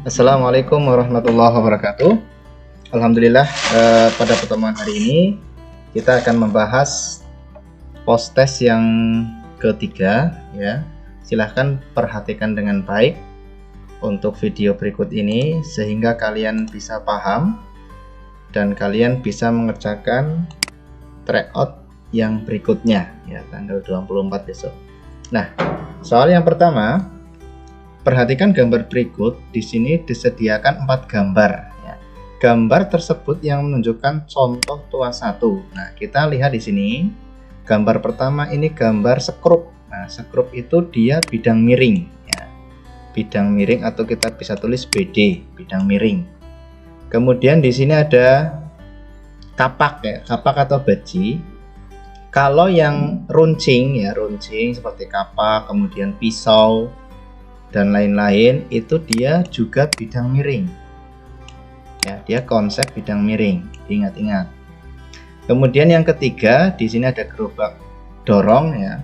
Assalamualaikum warahmatullahi wabarakatuh. Alhamdulillah, pada pertemuan hari ini kita akan membahas post test yang ketiga ya. Silahkan perhatikan dengan baik untuk video berikut ini sehingga kalian bisa paham dan kalian bisa mengerjakan tryout yang berikutnya ya, tanggal 24 besok. Nah, soal yang pertama, perhatikan gambar berikut. Di sini disediakan 4 gambar ya. Gambar tersebut yang menunjukkan contoh tuas 1. Nah, kita lihat di sini. Gambar pertama ini gambar skrup. Nah, skrup itu dia bidang miring ya. Bidang miring atau kita bisa tulis BD, bidang miring. Kemudian di sini ada kapak ya, kapak atau baji. Kalau yang runcing ya, runcing seperti kapak, kemudian pisau dan lain-lain, itu dia juga bidang miring ya, dia konsep bidang miring, ingat-ingat. Kemudian yang ketiga, di sini ada gerobak dorong ya.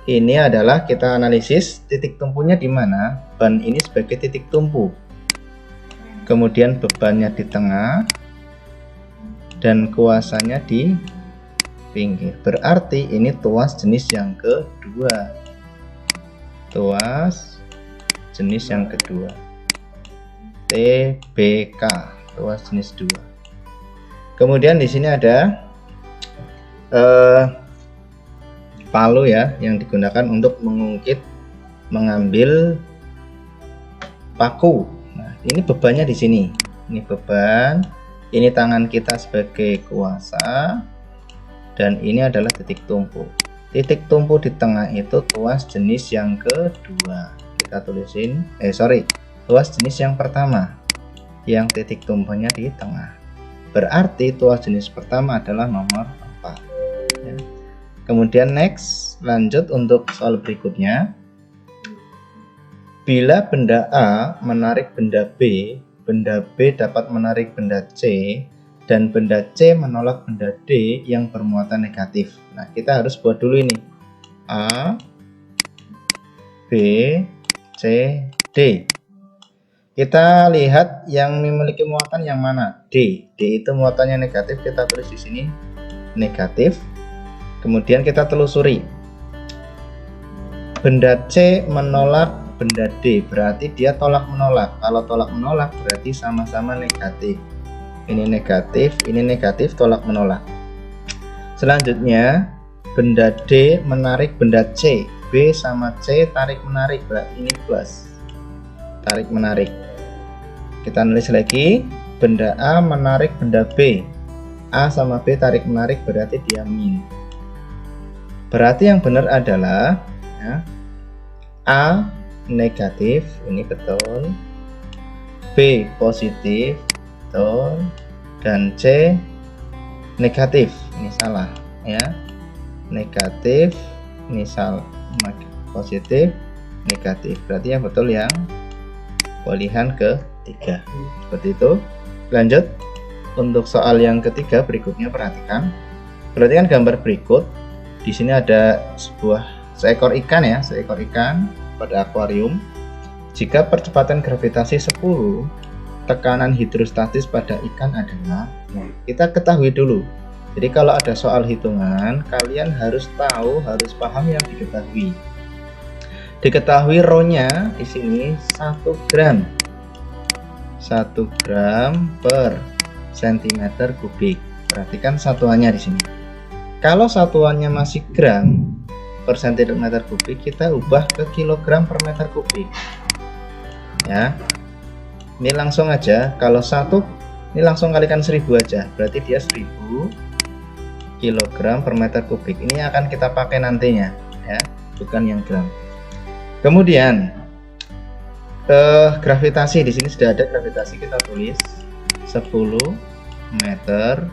Ini adalah kita analisis titik tumpunya di mana. Ban ini sebagai titik tumpu, kemudian bebannya di tengah dan kuasanya di pinggir. Berarti ini tuas jenis yang kedua, tuas jenis yang kedua, TBK, tuas jenis 2. Kemudian di sini ada palu ya, yang digunakan untuk mengungkit, mengambil paku. Nah, ini bebannya di sini. Ini beban, ini tangan kita sebagai kuasa, dan ini adalah titik tumpu. Titik tumpu di tengah itu tuas jenis yang kedua. Kita tulisin, tuas jenis yang pertama, yang titik tumpunya di tengah. Berarti tuas jenis pertama adalah nomor 4 ya. Kemudian next, lanjut untuk soal berikutnya. Bila benda A menarik benda B dapat menarik benda C, dan benda C menolak benda D yang bermuatan negatif. Nah, kita harus buat dulu ini A, B, C, D. Kita lihat yang memiliki muatan yang mana? D. D itu muatannya negatif, kita tulis di sini negatif. Kemudian kita telusuri. Benda C menolak benda D, berarti dia tolak menolak. Kalau tolak menolak berarti sama-sama negatif. Ini negatif, tolak menolak. Selanjutnya, benda D menarik benda C. B sama C tarik menarik, berarti ini plus. Tarik menarik. Kita nulis lagi, benda A menarik benda B. A sama B tarik menarik, berarti dia min. Berarti yang benar adalah ya, A negatif, ini betul. B positif, betul. Dan C negatif, ini salah ya. Negatif, ini salah. Positif, negatif. Berarti yang betul yang pilihan ketiga. Seperti itu. Lanjut untuk soal yang ketiga berikutnya, perhatikan gambar berikut. Di sini ada seekor ikan ya, seekor ikan pada akuarium. Jika percepatan gravitasi 10, tekanan hidrostatis pada ikan adalah, kita ketahui dulu. Jadi kalau ada soal hitungan, kalian harus tahu, harus paham yang diketahui. Diketahui rho-nya di sini 1 gram. 1 gram per cm kubik. Perhatikan satuannya di sini. Kalau satuannya masih gram per cm kubik, kita ubah ke kilogram per meter kubik. Ya. Ini langsung aja, kalau 1 ini langsung kalikan 1000 aja, berarti dia 1000 kilogram per meter kubik. Ini akan kita pakai nantinya ya, bukan yang gram. Kemudian gravitasi, di sini sudah ada gravitasi, kita tulis 10 meter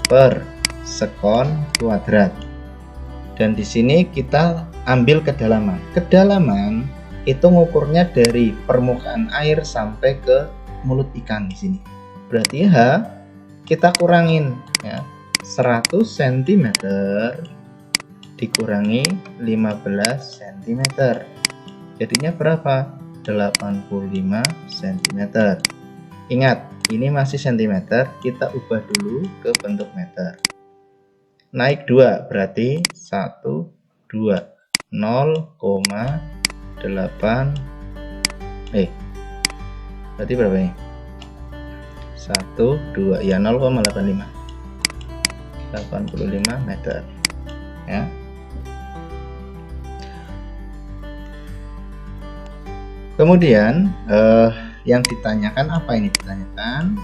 per sekon kuadrat. Dan di sini kita ambil kedalaman. Kedalaman itu ngukurnya dari permukaan air sampai ke mulut ikan di sini. Berarti H kita kurangin ya, 100 cm dikurangi 15 cm. Jadinya berapa? 85 cm. Ingat, ini masih cm, kita ubah dulu ke bentuk meter. Naik 2 berarti 1, 2, 0,8 berarti berapa ini? 1, 2, ya 0,85 meter ya. Kemudian yang ditanyakan apa ini? Ditanyakan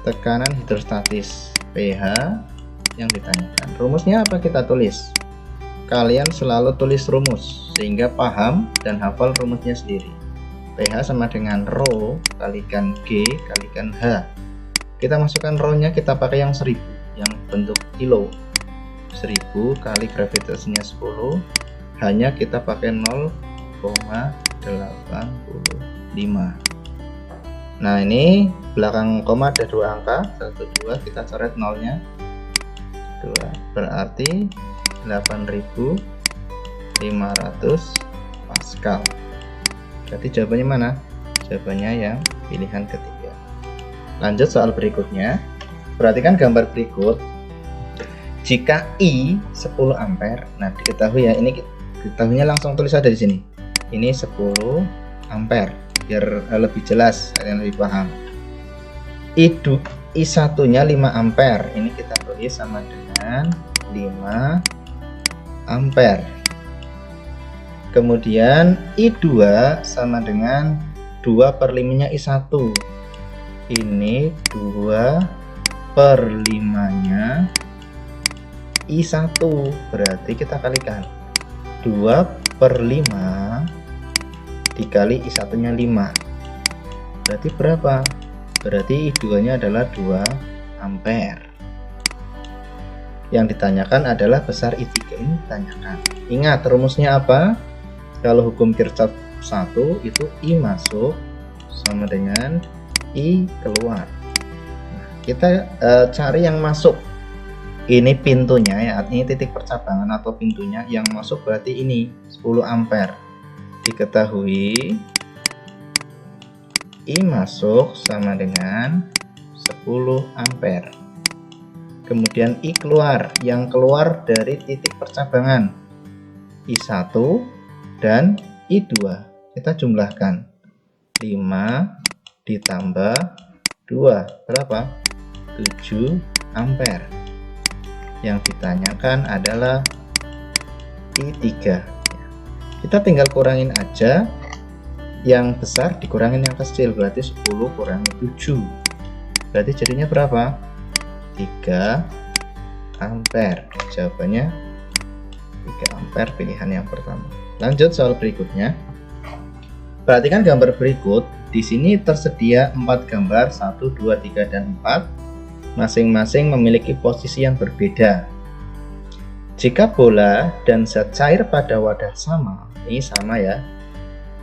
tekanan hidrostatis pH yang ditanyakan. Rumusnya apa kita tulis? Kalian selalu tulis rumus sehingga paham dan hafal rumusnya sendiri. pH sama dengan rho kalikan G kalikan H. Kita masukkan rho-nya, kita pakai yang 1000 yang bentuk kilo. 1000 kali gravitasinya 10, hanya kita pakai 0,85. Nah, ini belakang koma ada 2 angka, 1, 2, kita coret nolnya 2, berarti 8500 Pascal. Berarti jawabannya mana? Jawabannya yang pilihan ketiga. Lanjut soal berikutnya. Perhatikan gambar berikut. Jika I 10 ampere, nah diketahui ya, ini diketahuinya langsung tulis aja di sini. Ini 10 ampere biar lebih jelas, kalian lebih paham. I1 nya 5 ampere, ini kita tulis sama dengan 5 ampere. Kemudian I2 sama dengan 2/5 nya I1. Ini 2/5 nya I1, berarti kita kalikan 2/5 dikali I1 nya 5, berarti berapa? Berarti I2 nya adalah 2 ampere. Yang ditanyakan adalah besar I3 ini ditanyakan. Ingat rumusnya apa? Kalau hukum Kirchhoff 1 itu I masuk sama dengan I keluar. Nah, kita cari yang masuk. Ini pintunya ya, ini titik percabangan atau pintunya. Yang masuk berarti ini 10 ampere. Diketahui I masuk sama dengan 10 ampere. Kemudian I keluar, yang keluar dari titik percabangan I1 dan I2. Kita jumlahkan 5 ditambah 2 berapa? 7 ampere. Yang ditanyakan adalah I3. Kita tinggal kurangin aja, yang besar dikurangin yang kecil, berarti 10 kurangi 7, berarti jadinya berapa? 3 ampere. Jawabannya 3 ampere, pilihan yang pertama. Lanjut soal berikutnya. Perhatikan gambar berikut. Di sini tersedia 4 gambar, 1, 2, 3, dan 4. Masing-masing memiliki posisi yang berbeda. Jika bola dan zat cair pada wadah sama, ini sama ya,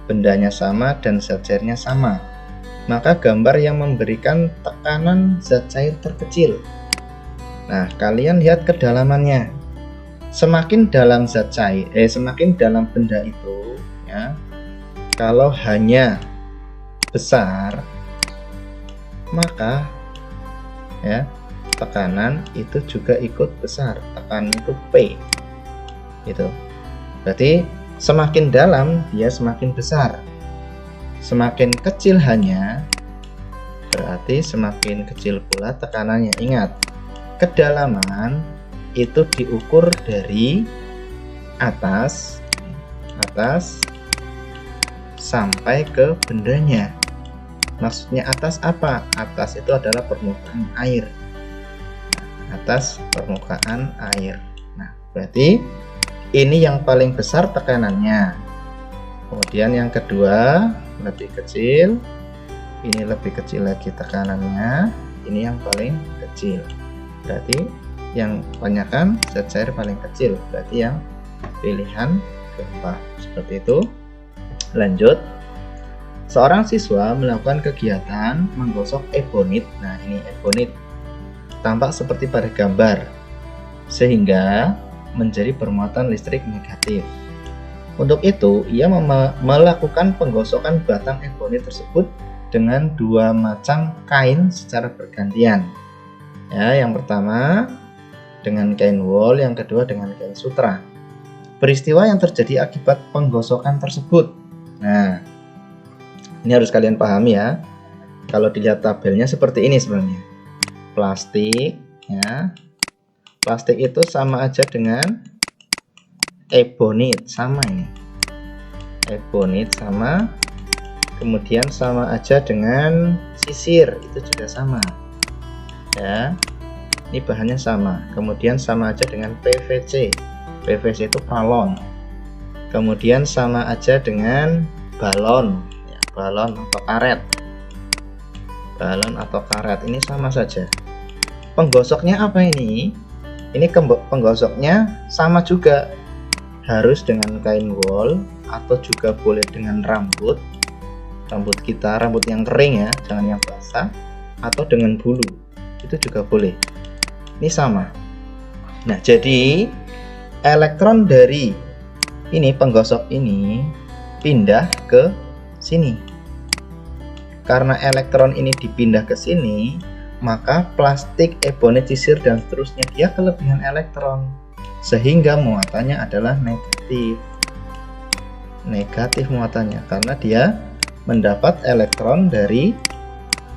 bendanya sama dan zat cairnya sama, maka gambar yang memberikan tekanan zat cair terkecil. Nah, kalian lihat kedalamannya. Semakin dalam zat cair, semakin dalam benda itu, ya. Kalau hanya besar, maka ya tekanan itu juga ikut besar. Tekanan itu P, gitu. Berarti semakin dalam dia semakin besar. Semakin kecil hanya, berarti semakin kecil pula tekanannya. Ingat, kedalaman itu diukur dari atas sampai ke bendanya. Maksudnya atas apa? Atas itu adalah permukaan air. Atas permukaan air. Nah, berarti ini yang paling besar tekanannya. Kemudian yang kedua lebih kecil. Ini lebih kecil lagi tekanannya. Ini yang paling kecil. Berarti yang kebanyakan zat cair paling kecil, berarti yang pilihan keempat. Seperti itu. Lanjut. Seorang siswa melakukan kegiatan menggosok ebonit. Nah, ini ebonit tampak seperti pada gambar, sehingga menjadi bermuatan listrik negatif. Untuk itu, ia melakukan penggosokan batang ebonit tersebut dengan dua macam kain secara bergantian. Ya, yang pertama dengan kain wol, yang kedua dengan kain sutra. Peristiwa yang terjadi akibat penggosokan tersebut. Nah, ini harus kalian pahami ya. Kalau dilihat tabelnya seperti ini sebenarnya. Plastik, ya. Plastik itu sama aja dengan ebonit, sama ini. Ebonit sama, kemudian sama aja dengan sisir, itu juga sama. Ya. Ini bahannya sama. Kemudian sama aja dengan PVC. PVC itu balon. Kemudian sama aja dengan balon, ya, balon atau karet. Balon atau karet ini sama saja. Penggosoknya apa ini? Ini penggosoknya sama juga. Harus dengan kain wol atau juga boleh dengan rambut. Rambut kita, rambut yang kering ya, jangan yang basah, atau dengan bulu. Itu juga boleh. Ini sama. Nah, jadi elektron dari ini penggosok ini pindah ke sini. Karena elektron ini dipindah ke sini, maka plastik, ebonit, sisir dan seterusnya dia kelebihan elektron, sehingga muatannya adalah negatif. Negatif muatannya karena dia mendapat elektron dari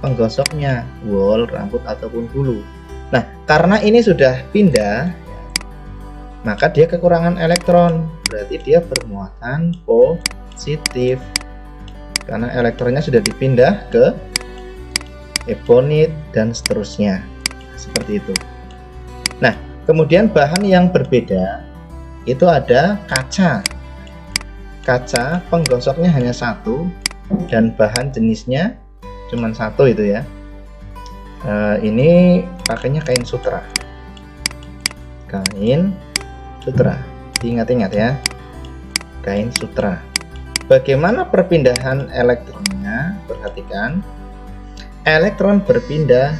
penggosoknya, wol, rambut ataupun bulu. Nah, karena ini sudah pindah, maka dia kekurangan elektron, berarti dia bermuatan positif karena elektronnya sudah dipindah ke ebonit dan seterusnya, seperti itu. Nah, kemudian bahan yang berbeda itu ada kaca. Kaca penggosoknya hanya satu dan bahan jenisnya cuma satu itu ya. Ini pakainya kain sutra. Kain sutra, ingat-ingat ya, kain sutra. Bagaimana perpindahan elektronnya? Perhatikan, elektron berpindah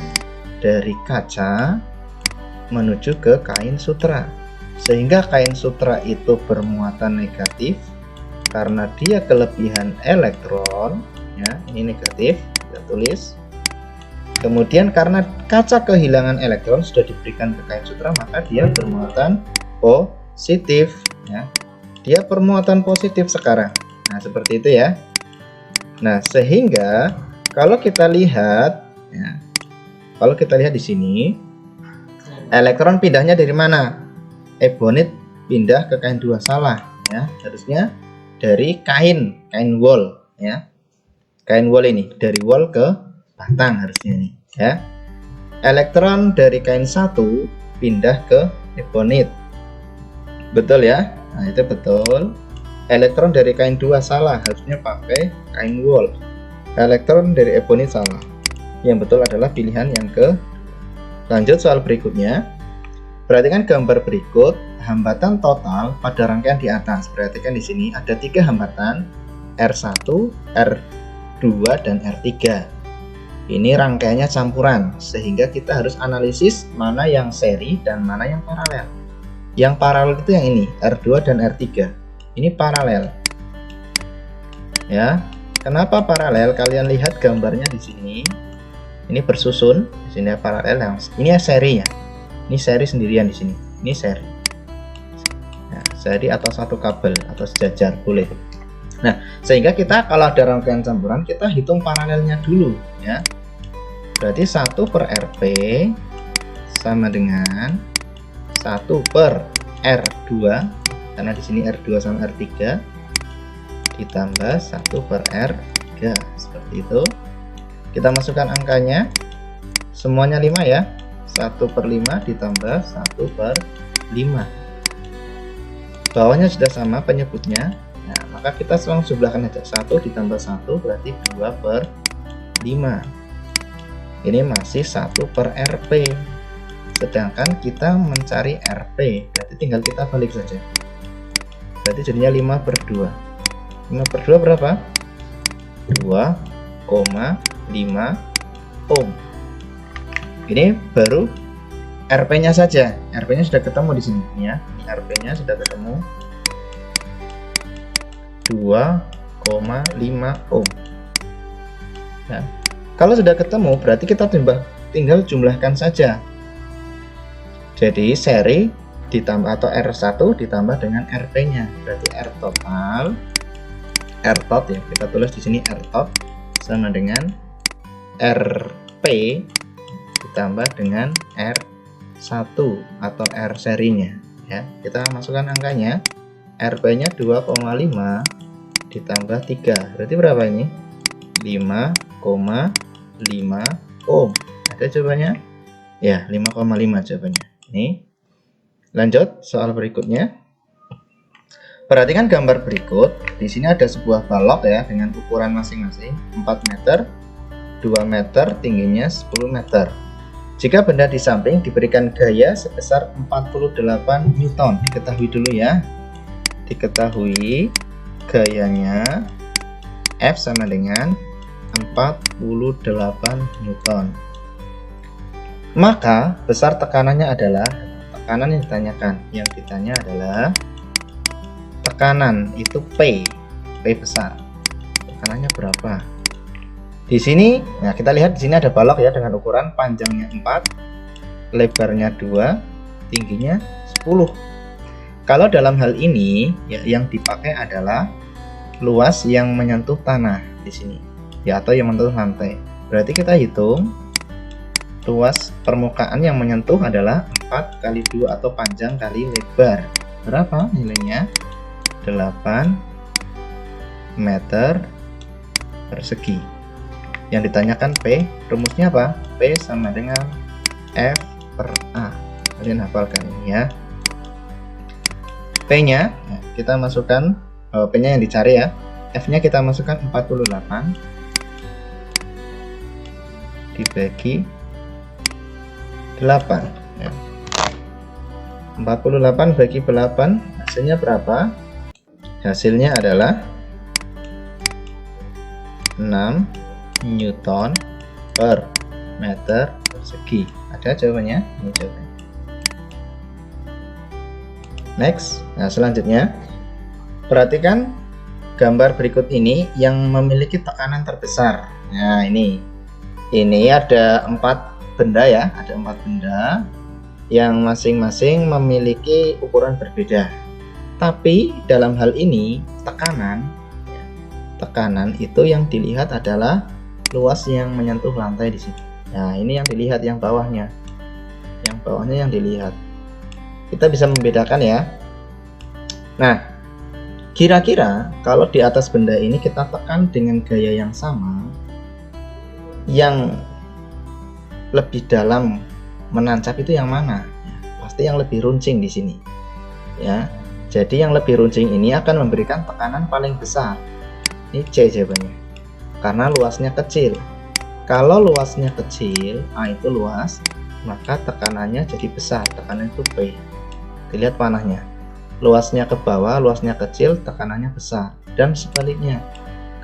dari kaca menuju ke kain sutra, sehingga kain sutra itu bermuatan negatif karena dia kelebihan elektron, ya, ini negatif, kita tulis. Kemudian karena kaca kehilangan elektron sudah diberikan ke kain sutra, maka dia bermuatan positif, ya. Dia permuatan positif sekarang. Nah, seperti itu ya. Nah, sehingga kalau kita lihat ya, kalau kita lihat di sini, elektron pindahnya dari mana? Ebonit pindah ke kain dua, salah ya. Harusnya dari kain wol ya. Kain wol ini dari wol ke batang harusnya ini ya. Elektron dari kain satu pindah ke ebonit. Betul ya? Nah, itu betul. Elektron dari kain dua salah, harusnya pakai kain wol. Elektron dari ebonit salah. Yang betul adalah pilihan yang ke. Lanjut soal berikutnya. Perhatikan gambar berikut, hambatan total pada rangkaian di atas. Perhatikan di sini ada 3 hambatan, R1, R2 dan R3. Ini rangkaiannya campuran, sehingga kita harus analisis mana yang seri dan mana yang paralel. Yang paralel itu yang ini, R2 dan R3. Ini paralel. Ya. Kenapa paralel? Kalian lihat gambarnya di sini. Ini bersusun, di sini paralel, yang ini seri ya. Ini seri sendirian di sini. Ini seri. Nah, seri atau satu kabel atau sejajar boleh. Nah, sehingga kita kalau ada rangkaian campuran kita hitung paralelnya dulu ya. Berarti 1 per RP sama dengan 1 per R2 karena di sini R2 sama R3 ditambah 1 per R3 seperti itu. Kita masukkan angkanya semuanya 5 ya. 1 per 5 ditambah 1 per 5. Bawahnya sudah sama penyebutnya. Nah, maka kita langsung sebelahkan aja. 1 ditambah 1 berarti 2 per 5. Ini masih 1 per RP. Sedangkan kita mencari RP, berarti tinggal kita balik saja. Berarti jadinya 5 per 2. 5 per 2 berapa? 2,5 ohm. Ini baru RP-nya saja. RP-nya sudah ketemu di sini ya. RP-nya sudah ketemu. 2,5 ohm. Nah, kalau sudah ketemu berarti kita tinggal jumlahkan saja. Jadi seri ditambah atau R1 ditambah dengan RP-nya, berarti R tot ya, kita tulis di sini R tot sama dengan RP ditambah dengan R1 atau R serinya ya. Kita masukkan angkanya, RP-nya 2,5 ditambah 3, berarti berapa ini? 5,5 ohm. Ada jawabannya? Ya, 5,5 jawabannya. Ini. Lanjut soal berikutnya. Perhatikan gambar berikut. Di sini ada sebuah balok ya dengan ukuran masing-masing 4 meter, 2 meter, tingginya 10 meter. Jika benda di samping diberikan gaya sebesar 48 Newton. Diketahui dulu ya. Diketahui gayanya F sama dengan 48 Newton. Maka besar tekanannya adalah tekanan yang ditanyakan. Yang ditanya adalah tekanan itu P besar. Tekanannya berapa? Di sini, nah kita lihat di sini ada balok ya dengan ukuran panjangnya 4, lebarnya 2, tingginya 10. Kalau dalam hal ini ya yang dipakai adalah luas yang menyentuh tanah di sini ya, atau yang menyentuh lantai. Berarti kita hitung luas permukaan yang menyentuh adalah 4 kali 2 atau panjang kali lebar. Berapa nilainya? 8 meter persegi. Yang ditanyakan P, rumusnya apa? P sama dengan F per A. Kalian hafalkan ini ya. P-nya nah, kita masukkan, P-nya yang dicari ya. F-nya kita masukkan 48 dibagi 8 ya. 48 bagi 8 hasilnya berapa? Hasilnya adalah 6 Newton per meter persegi. Ada jawabannya? Ini jawabannya. Next, nah selanjutnya perhatikan gambar berikut ini yang memiliki tekanan terbesar. Nah ini ada 4 benda ya, ada 4 benda yang masing-masing memiliki ukuran berbeda. Tapi dalam hal ini tekanan itu yang dilihat adalah luas yang menyentuh lantai di sini. Nah ini yang dilihat, yang bawahnya yang dilihat. Kita bisa membedakan ya. Nah, kira-kira kalau di atas benda ini kita tekan dengan gaya yang sama, yang lebih dalam menancap itu yang mana? Ya, pasti yang lebih runcing di sini. Ya, jadi yang lebih runcing ini akan memberikan tekanan paling besar. Ini C jawabannya. Karena luasnya kecil. Kalau luasnya kecil, A itu luas, maka tekanannya jadi besar. Tekanan itu P. Dilihat panahnya, luasnya ke bawah, luasnya kecil, tekanannya besar, dan sebaliknya.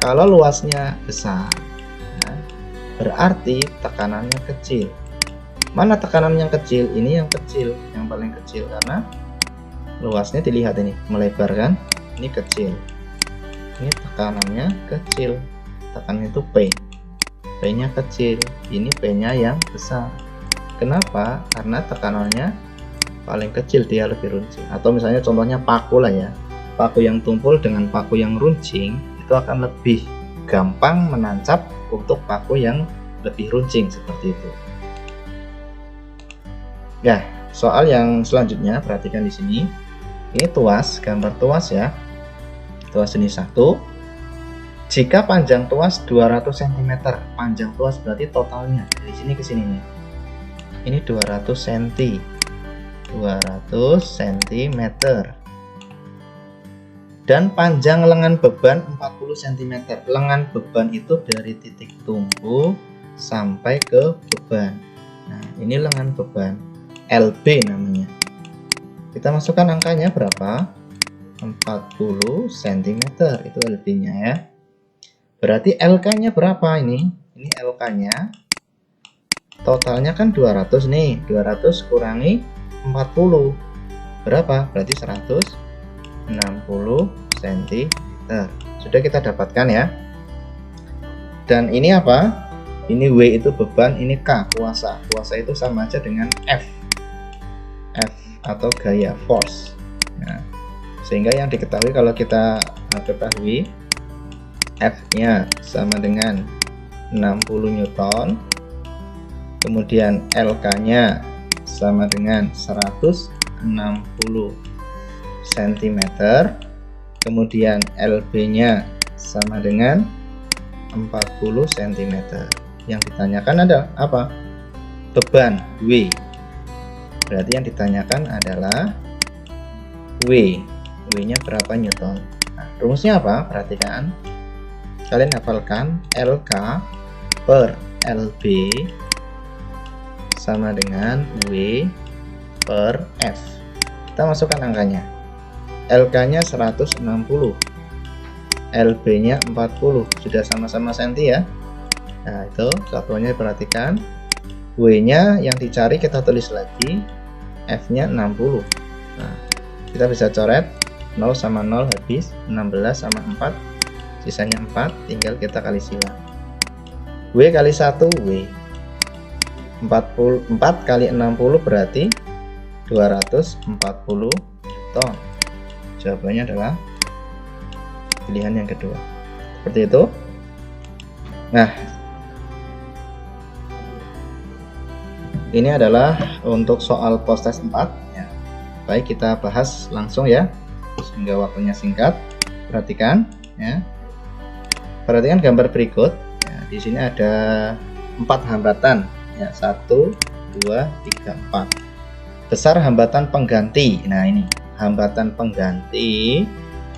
Kalau luasnya besar ya, berarti tekanannya kecil. Mana tekanan yang kecil? Ini yang kecil, yang paling kecil, karena luasnya dilihat ini melebar kan, ini kecil, ini tekanannya kecil, tekanan itu P nya kecil, ini P nya yang besar. Kenapa? Karena tekanannya paling kecil, dia lebih runcing. Atau misalnya contohnya paku lah ya, paku yang tumpul dengan paku yang runcing itu akan lebih gampang menancap untuk paku yang lebih runcing, seperti itu ya. Soal yang selanjutnya perhatikan di sini, ini tuas, gambar tuas ya, tuas jenis 1. Jika panjang tuas 200 cm, panjang tuas berarti totalnya dari sini ke sini nih, ini 200 cm, 200 cm, dan panjang lengan beban 40 cm. Lengan beban itu dari titik tumpu sampai ke beban. Nah ini lengan beban, LB namanya. Kita masukkan angkanya berapa? 40 cm itu LB nya ya. Berarti LK nya berapa ini? Ini LK nya totalnya kan 200 nih, 200 kurangi 40 berapa? Berarti 160 cm. cm. Sudah kita dapatkan ya. Dan ini apa? Ini W itu beban, ini K kuasa. Kuasa itu sama aja dengan F atau gaya, force. Nah, sehingga yang diketahui, kalau kita ketahui F-nya sama dengan 60 Newton, kemudian LK-nya sama dengan 160 cm, kemudian LB-nya sama dengan 40 cm. Yang ditanyakan adalah apa? Beban W. Berarti yang ditanyakan adalah W. W-nya berapa Newton? Nah, rumusnya apa? Perhatikan. Kalian hafalkan LK per LB sama dengan W per F. Kita masukkan angkanya. LK-nya 160, LB-nya 40, sudah sama-sama senti ya. Nah, itu satuannya perhatikan. W-nya yang dicari kita tulis lagi, F-nya 60. Nah, kita bisa coret 0 sama 0 habis, 16 sama 4, sisanya 4, tinggal kita kali silang. W kali 1 W, 4 kali 60 berarti 240 ton. Jawabannya adalah pilihan yang kedua. Seperti itu. Nah, ini adalah untuk soal post-test 4 ya. Baik, kita bahas langsung ya, sehingga waktunya singkat. Perhatikan ya. Perhatikan gambar berikut ya. Di sini ada 4 hambatan ya, 1 2 3 4. Besar hambatan pengganti. Nah, ini hambatan pengganti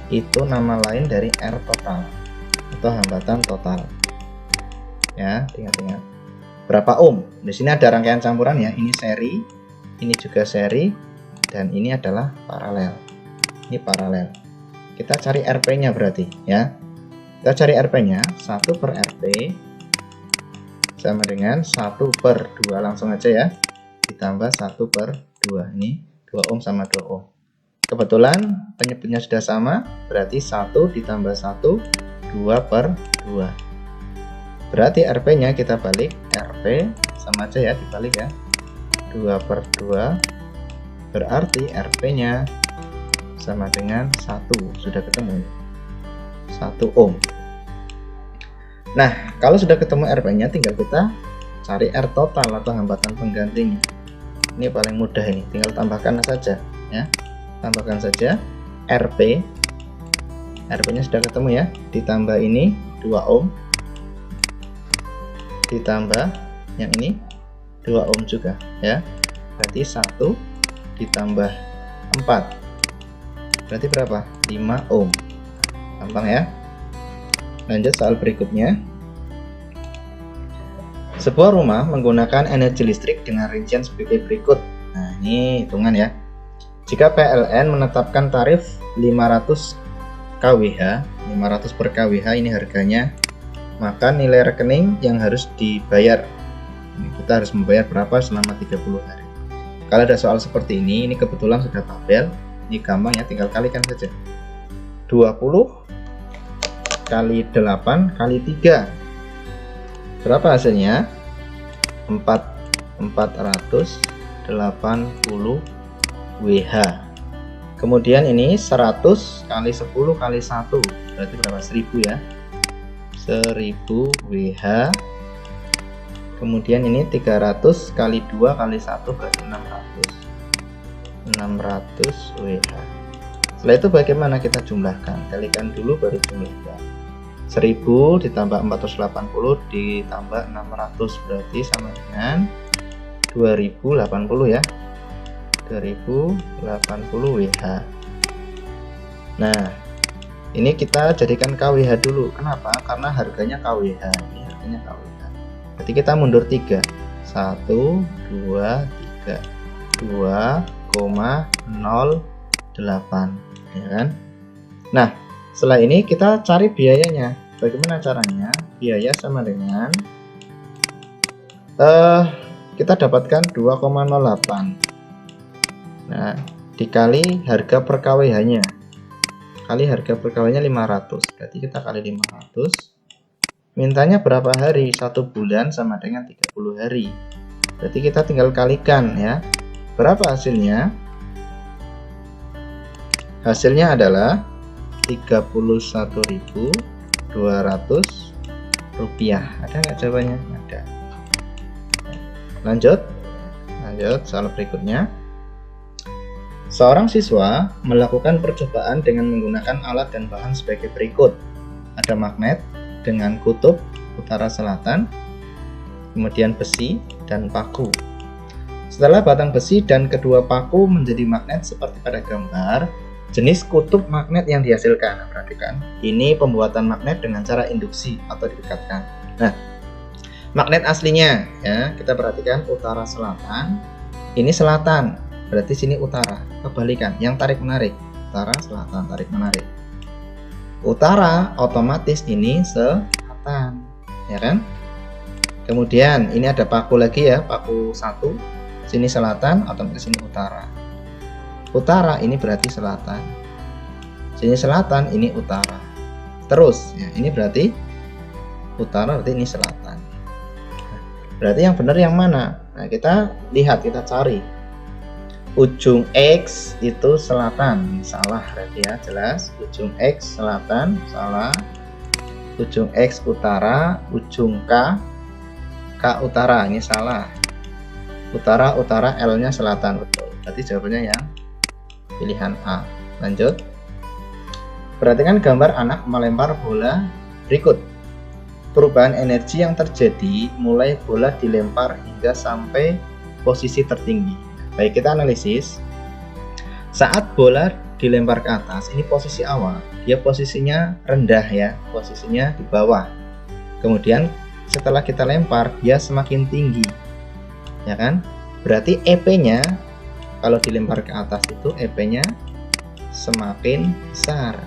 itu nama lain dari R total atau hambatan total ya. Ingat-ingat berapa ohm. Di sini ada rangkaian campuran ya, ini seri, ini juga seri, dan ini adalah paralel. Ini paralel. Kita cari RP-nya berarti ya. Kita cari RP-nya, 1 per RP sama dengan 1 per 2, langsung aja ya, ditambah 1 per 2. Ini 2 ohm sama 2 ohm. Kebetulan penyebutnya sudah sama, berarti 1 ditambah 1, 2 per 2. Berarti RP-nya kita balik, RP sama aja ya, dibalik ya, 2 per 2, berarti RP-nya sama dengan 1, sudah ketemu 1 ohm. Nah, kalau sudah ketemu RP-nya, tinggal kita cari R total atau hambatan penggantinya. Ini paling mudah, ini tinggal tambahkan saja ya. Tambahkan saja RP. RP-nya sudah ketemu ya, ditambah ini 2 ohm, ditambah yang ini 2 ohm juga ya. Berarti 1 ditambah 4 berarti berapa? 5 ohm. Gampang ya. Lanjut soal berikutnya. Sebuah rumah menggunakan energi listrik dengan rincian sebagai berikut. Nah, ini hitungan ya. Jika PLN menetapkan tarif 500 kWh, 500 per kWh ini harganya, maka nilai rekening yang harus dibayar, kita harus membayar berapa selama 30 hari. Kalau ada soal seperti ini kebetulan sudah tabel, ini gampang ya, tinggal kalikan saja. 20 kali 8 kali 3, berapa hasilnya? 480 WH. Kemudian ini 100 kali 10 kali 1 berarti berapa? 1000 ya, 1000 WH. Kemudian ini 300 kali 2 kali 1 berarti 600 WH. Setelah itu bagaimana kita jumlahkan? Kalikan dulu baru jumlahkan. 1000 ditambah 480 ditambah 600 berarti sama dengan 2080 ya, 2080 WH. Nah, ini kita jadikan KWH dulu. Kenapa? Karena harganya KWH. Ini harganya KWH. Berarti kita mundur 3. 1 2 3 2,08 ya kan. Nah, setelah ini kita cari biayanya. Bagaimana caranya? Biaya sama dengan kita dapatkan 2,08. Nah, dikali harga per KWH nya. kali harga perkawinnya 500, berarti kita kali 500. Mintanya berapa hari? 1 bulan sama dengan 30 hari. Berarti kita tinggal kalikan ya. Berapa hasilnya? Hasilnya adalah 31.200 rupiah. Ada nggak jawabannya? Ada. Lanjut soal berikutnya. Seorang siswa melakukan percobaan dengan menggunakan alat dan bahan sebagai berikut. Ada magnet dengan kutub utara selatan, kemudian besi dan paku. Setelah batang besi dan kedua paku menjadi magnet seperti pada gambar, jenis kutub magnet yang dihasilkan. Nah, perhatikan, ini pembuatan magnet dengan cara induksi atau diikatkan. Nah, magnet aslinya ya, kita perhatikan utara selatan. Ini selatan, berarti sini utara. Kebalikan, yang tarik menarik, utara selatan tarik menarik. Utara otomatis ini selatan, ya kan? Kemudian ini ada paku lagi ya, paku 1. Sini selatan, otomatis ini utara. Utara ini berarti selatan. Sini selatan, ini utara. Terus ya, ini berarti utara, berarti ini selatan. Berarti yang benar yang mana? Nah, kita lihat, kita cari. Ujung X itu selatan, salah berarti ya, jelas. Ujung X selatan, salah. Ujung X utara, ujung K utara, ini salah. Utara, L-nya selatan, betul. Berarti jawabannya yang pilihan A. Lanjut. Perhatikan gambar anak melempar bola berikut. Perubahan energi yang terjadi mulai bola dilempar hingga sampai posisi tertinggi. Baik, kita analisis. Saat bola dilempar ke atas, ini posisi awal, dia posisinya rendah ya, posisinya di bawah. Kemudian setelah kita lempar, dia semakin tinggi, ya kan? Berarti EP-nya kalau dilempar ke atas itu EP-nya semakin besar.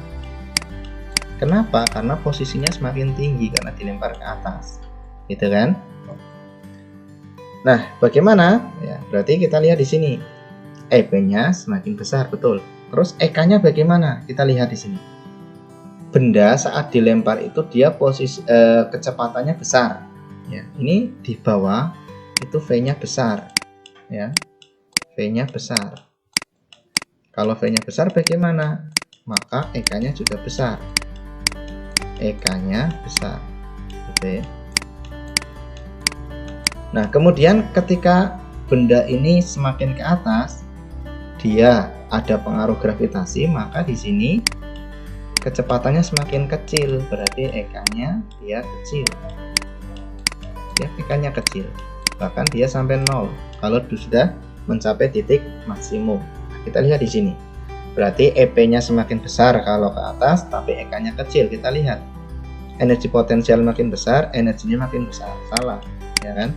Kenapa? Karena posisinya semakin tinggi karena dilempar ke atas, gitu kan? Nah, bagaimana? Ya, berarti kita lihat di sini. EP-nya semakin besar, betul. Terus EK-nya bagaimana? Kita lihat di sini. Benda saat dilempar itu dia posisi kecepatannya besar. Ya, ini di bawah itu V-nya besar. Ya. V-nya besar. Kalau V-nya besar bagaimana? Maka EK-nya juga besar. EK-nya besar. Gitu ya. Nah, kemudian ketika benda ini semakin ke atas, dia ada pengaruh gravitasi, maka di sini kecepatannya semakin kecil, berarti EK-nya dia kecil. Ya, EK-nya kecil. Bahkan dia sampai 0 kalau sudah mencapai titik maksimum. Nah, kita lihat di sini. Berarti EP-nya semakin besar kalau ke atas, tapi EK-nya kecil. Kita lihat. Energi potensial makin besar, energinya makin besar. Salah, ya kan?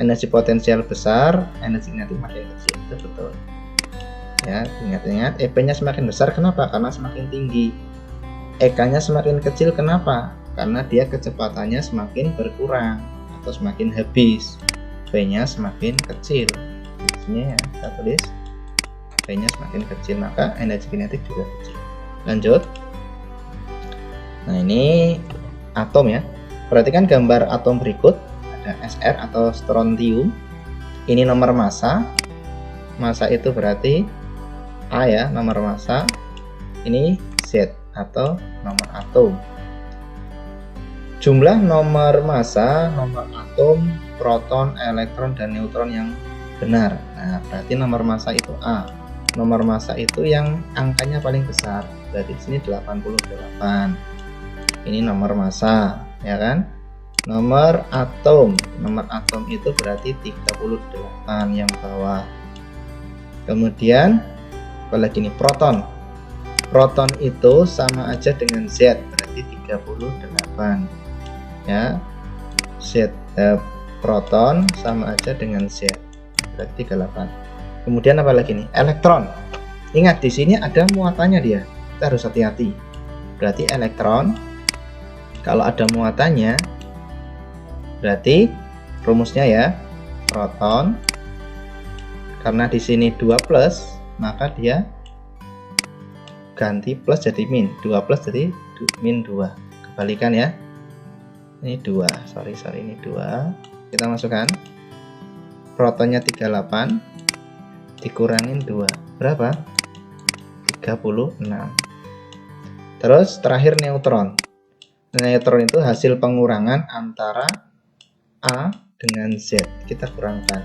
Energi potensial besar, energi kinetik makin kecil, itu betul. Ya, ingat-ingat, EP-nya semakin besar, kenapa? Karena semakin tinggi. EK-nya semakin kecil, kenapa? Karena dia kecepatannya semakin berkurang atau semakin habis. V-nya semakin kecil. Di sini ya, kita tulis V-nya semakin kecil, maka energi kinetik juga kecil. Lanjut. Nah, ini atom ya. Perhatikan gambar atom berikut. Ada Sr atau strontium. Ini nomor massa. Massa itu berarti A ya, nomor massa. Ini Z atau nomor atom. Jumlah nomor massa, nomor atom, proton, elektron, dan neutron yang benar. Nah, berarti nomor massa itu A. Nomor massa itu yang angkanya paling besar. Berarti di sini 88. Ini nomor massa, ya kan? Nomor atom itu berarti 38 yang bawah. Kemudian apalagi nih, proton itu sama aja dengan Z, berarti 38 ya. Z proton sama aja dengan Z, berarti 38. Kemudian apa lagi nih, elektron. Ingat di sini ada muatannya dia, kita harus hati-hati. Berarti elektron kalau ada muatannya, berarti rumusnya ya, proton karena di sini 2 plus, maka dia ganti plus jadi min, 2 plus jadi min 2, kebalikan ya. Ini 2, sorry ini 2. Kita masukkan protonnya 38 dikurangin 2, berapa? 36. Terus terakhir neutron. Neutron itu hasil pengurangan antara A dengan Z. Kita kurangkan.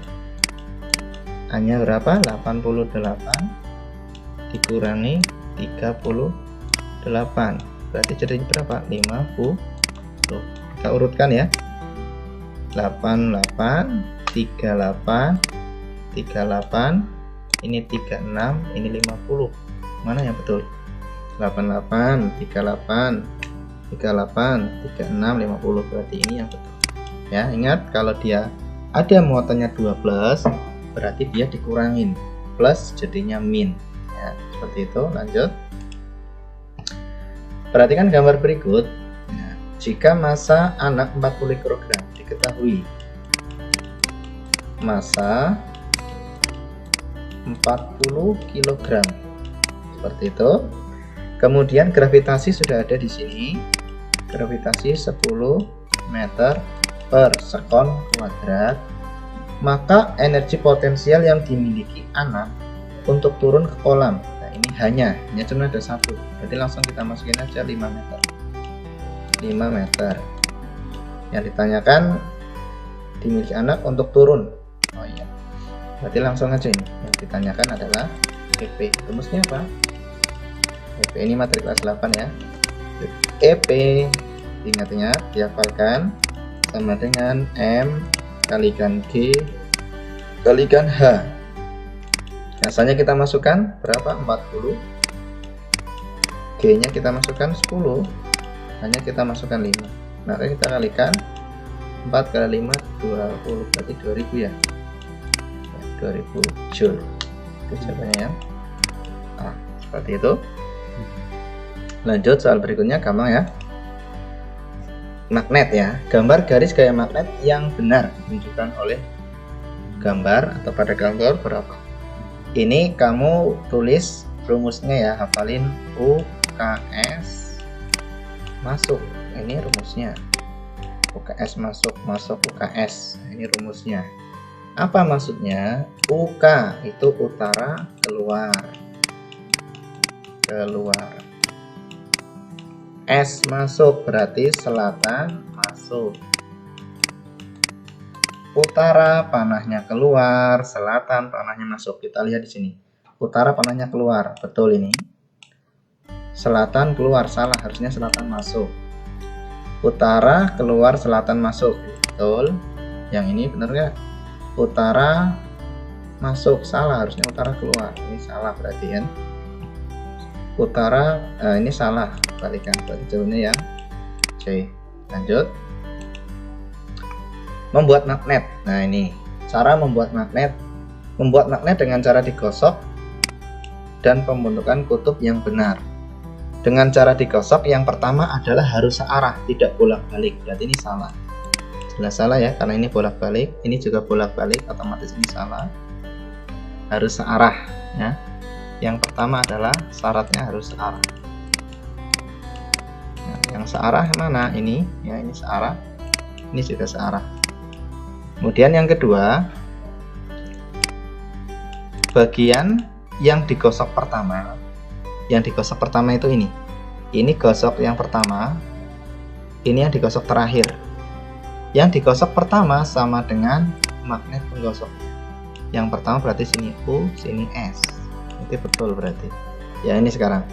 A-nya berapa? 88 dikurangi 38. Berarti jadi berapa? 50. Kita urutkan ya. 88, 38, 38, ini 36, ini 50. Mana yang betul? 88, 38, 38, 36, 50. Berarti ini yang betul. Ya, ingat kalau dia ada muatannya 12, berarti dia dikurangin. Plus jadinya min. Ya, seperti itu. Lanjut. Perhatikan gambar berikut. Nah, jika massa anak 40 mikrogram, diketahui massa 40 kg. Seperti itu. Kemudian gravitasi sudah ada di sini. Gravitasi 10 meter per sekon kuadrat. Maka energi potensial yang dimiliki anak untuk turun ke kolam. Nah, ini hanya cuma ada satu. Berarti langsung kita masukin aja 5 meter. 5 meter. Yang ditanyakan dimiliki anak untuk turun. Oh iya. Berarti langsung aja ini. Yang ditanyakan adalah EP. Rumusnya apa? EP ini materi kelas 8 ya. EP ingat-ingat dihafalkan sama dengan M kalikan G kalikan H. Biasanya kita masukkan berapa? 40. G nya kita masukkan 10. Hanya kita masukkan 5. Maka kita kalikan 4 kali 5 20, berarti 2000 ya. 2000 joule. Itu jawabannya ya. Nah, seperti itu. Lanjut soal berikutnya, gampang ya. Magnet ya, gambar garis gaya magnet yang benar ditunjukkan oleh gambar atau pada gambar berapa. Ini kamu tulis rumusnya ya, hafalin UKS masuk. Ini rumusnya. UKS masuk UKS. Ini rumusnya. Apa maksudnya? UK itu utara keluar. S masuk berarti selatan masuk. Utara panahnya keluar, selatan panahnya masuk. Kita lihat di sini. Utara panahnya keluar, betul ini. Selatan keluar, salah, harusnya selatan masuk. Utara keluar, selatan masuk, betul. Yang ini benar nggak? Utara masuk, salah, harusnya utara keluar. Ini salah berarti kan? Utara, ini salah, balikan, berarti jawabannya yang C. Lanjut. Membuat magnet. Nah, ini cara membuat magnet. Membuat magnet dengan cara digosok dan pembentukan kutub yang benar. Dengan cara digosok, yang pertama adalah harus searah, tidak bolak-balik. Berarti ini salah. Jelas salah ya, karena ini bolak-balik, ini juga bolak-balik, otomatis ini salah. Harus searah ya. Yang pertama adalah syaratnya harus searah. Nah, yang searah mana? Ini ya, ini searah. Ini juga searah. Kemudian yang kedua, bagian yang digosok pertama. Yang digosok pertama itu ini. Ini gosok yang pertama. Ini yang digosok terakhir. Yang digosok pertama sama dengan magnet penggosoknya. Yang pertama berarti sini U, sini S. Itu betul berarti. Ya, ini sekarang.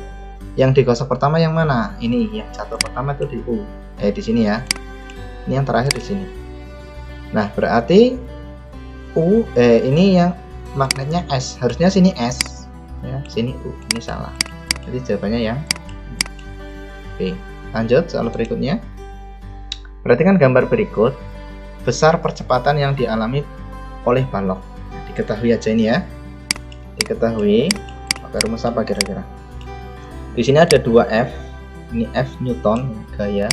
Yang digosok pertama yang mana? Ini yang jatuh pertama itu di U. Di sini ya. Ini yang terakhir di sini. Nah, berarti U ini yang magnetnya S. Harusnya sini S. Ya, sini U. Ini salah. Jadi jawabannya yang B. Lanjut soal berikutnya. Perhatikan gambar berikut. Besar percepatan yang dialami oleh balok. Nah, diketahui aja ini ya. Diketahui pakai rumus apa kira-kira? Di sini ada 2F. Ini F Newton gaya.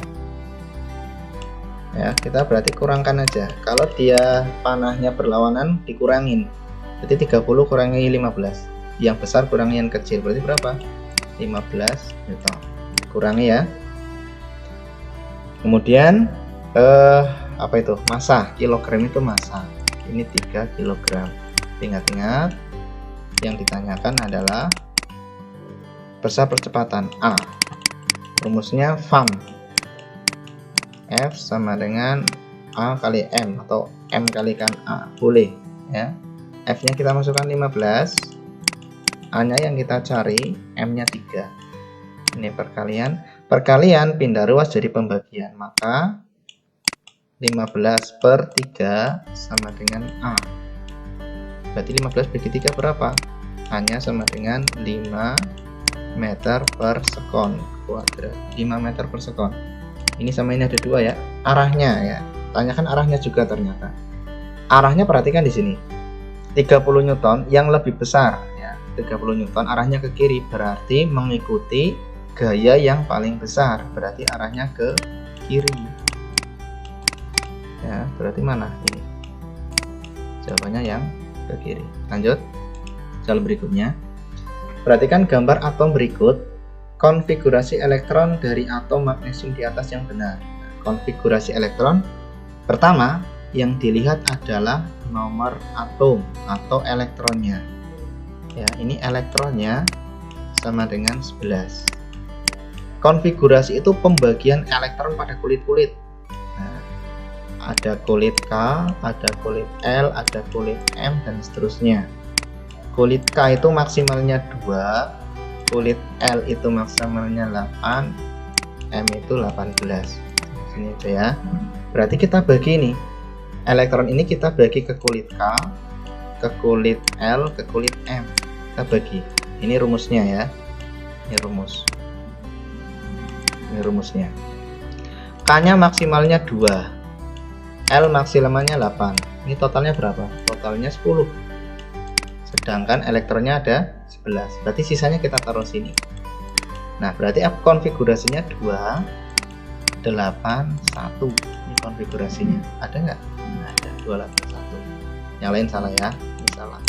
Ya, kita berarti kurangkan aja. Kalau dia panahnya berlawanan dikurangin. Berarti 30 kurangi 15. Yang besar kurangi yang kecil. Berarti berapa? 15 Newton. Kurangi ya. Kemudian apa itu? Massa. Kilogram itu massa. Ini 3 kg. Ingat-ingat, yang ditanyakan adalah besar percepatan A. Rumusnya FAM. F sama dengan A kali M atau M kalikan A. Boleh ya. F-nya kita masukkan 15. A-nya yang kita cari, M-nya 3. Ini perkalian. Perkalian pindah ruas jadi pembagian. Maka 15/3 sama dengan A. Berarti 15 bagi 3 berapa? A-nya sama dengan 5 meter per sekon kuadrat. 5 meter per sekon. Ini sama ini ada 2 ya. Arahnya ya. Tanyakan arahnya juga ternyata. Arahnya perhatikan di sini. 30 Newton yang lebih besar ya. 30 Newton arahnya ke kiri, berarti mengikuti gaya yang paling besar, berarti arahnya ke kiri ya. Berarti mana ini? Jawabannya yang ke kiri. Lanjut soal berikutnya. Perhatikan gambar atom berikut. Konfigurasi elektron dari atom magnesium di atas yang benar. Konfigurasi elektron pertama yang dilihat adalah nomor atom atau elektronnya ya. Ini elektronnya sama dengan 11. Konfigurasi itu pembagian elektron pada kulit-kulit. Nah, ada kulit K, ada kulit L, ada kulit M, dan seterusnya. Kulit K itu maksimalnya 2, kulit L itu maksimalnya 8, M itu 18. Sini aja ya. Berarti kita bagi ini. Elektron ini kita bagi ke kulit K, ke kulit L, ke kulit M. Kita bagi. Ini rumusnya ya. Ini rumus. Ini rumusnya. K-nya maksimalnya 2. L maksimalnya 8. Ini totalnya berapa? Totalnya 10. Sedangkan elektronnya ada 11. Berarti sisanya kita taruh sini. Nah, berarti konfigurasinya 2, 8, 1. Ini konfigurasinya. Ada nggak? Ada 2, 8, 1. Yang lain salah ya. Ini salah.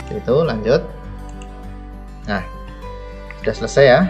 Itu lanjut. Nah, sudah selesai ya.